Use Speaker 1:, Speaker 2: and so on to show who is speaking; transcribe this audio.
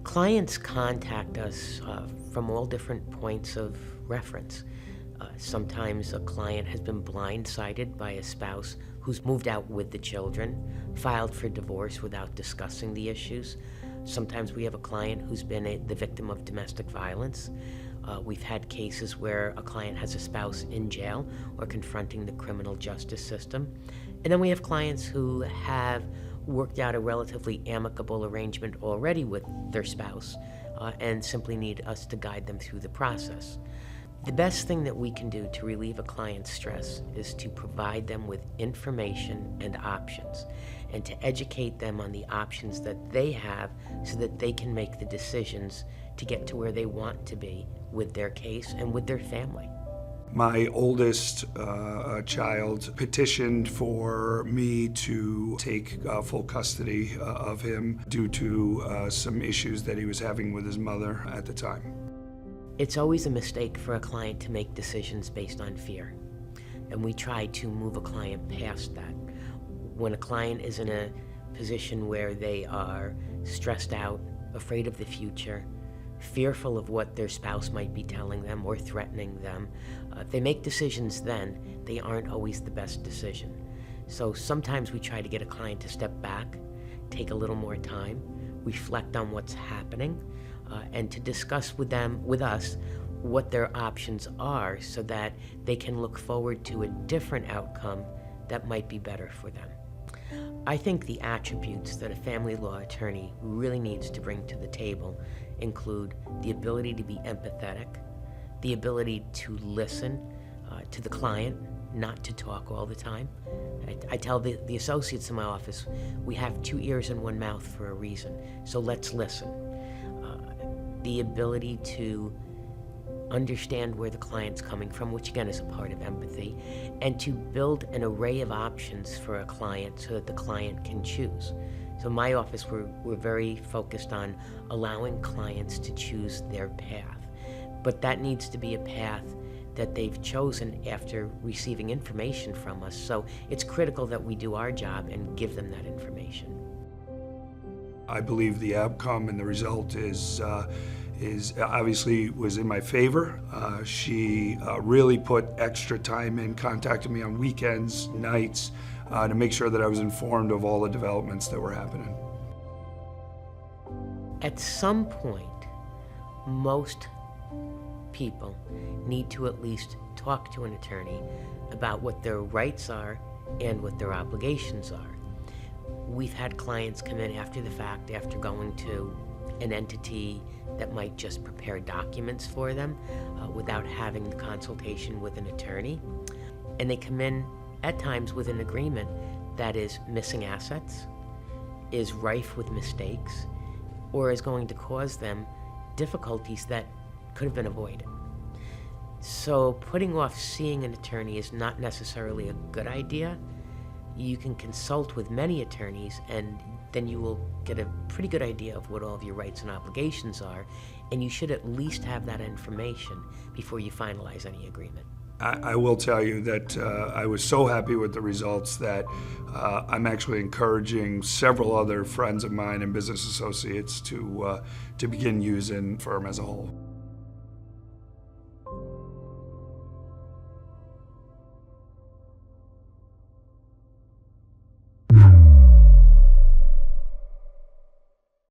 Speaker 1: Clients contact us from all different points of reference. Sometimes a client has been blindsided by a spouse who's moved out with the children, filed for divorce without discussing the issues. Sometimes we have a client who's been the victim of domestic violence. We've had cases where a client has a spouse in jail or confronting the criminal justice system. And then we have clients who have worked out a relatively amicable arrangement already with their spouse and simply need us to guide them through the process. The best thing that we can do to relieve a client's stress is to provide them with information and options, and to educate them on the options that they have so that they can make the decisions to get to where they want to be with their case and with their family.
Speaker 2: My oldest child petitioned for me to take full custody of him due to some issues that he was having with his mother at the time.
Speaker 1: It's always a mistake for a client to make decisions based on fear, and we try to move a client past that. When a client is in a position where they are stressed out, afraid of the future, fearful of what their spouse might be telling them or threatening them, if they make decisions then, they aren't always the best decision. So sometimes we try to get a client to step back, take a little more time, reflect on what's happening, and to discuss with us what their options are so that they can look forward to a different outcome that might be better for them. I think the attributes that a family law attorney really needs to bring to the table include the ability to be empathetic, the ability to listen to the client, not to talk all the time. I tell the associates in my office, we have 2 ears and 1 mouth for a reason, so let's listen. The ability to understand where the client's coming from, which again is a part of empathy, and to build an array of options for a client so that the client can choose. So in my office, we're very focused on allowing clients to choose their path, but that needs to be a path that they've chosen after receiving information from us. So it's critical that we do our job and give them that information.
Speaker 2: I believe the outcome and the result is obviously was in my favor. She really put extra time in, contacted me on weekends, nights, to make sure that I was informed of all the developments that were happening.
Speaker 1: At some point, most people need to at least talk to an attorney about what their rights are and what their obligations are. We've had clients come in after the fact, after going to an entity that might just prepare documents for them without having the consultation with an attorney. And they come in at times with an agreement that is missing assets, is rife with mistakes, or is going to cause them difficulties that could have been avoided. So putting off seeing an attorney is not necessarily a good idea. You can consult with many attorneys, and then you will get a pretty good idea of what all of your rights and obligations are, and you should at least have that information before you finalize any agreement.
Speaker 2: I will tell you that I was so happy with the results that I'm actually encouraging several other friends of mine and business associates to begin using Firm as a whole.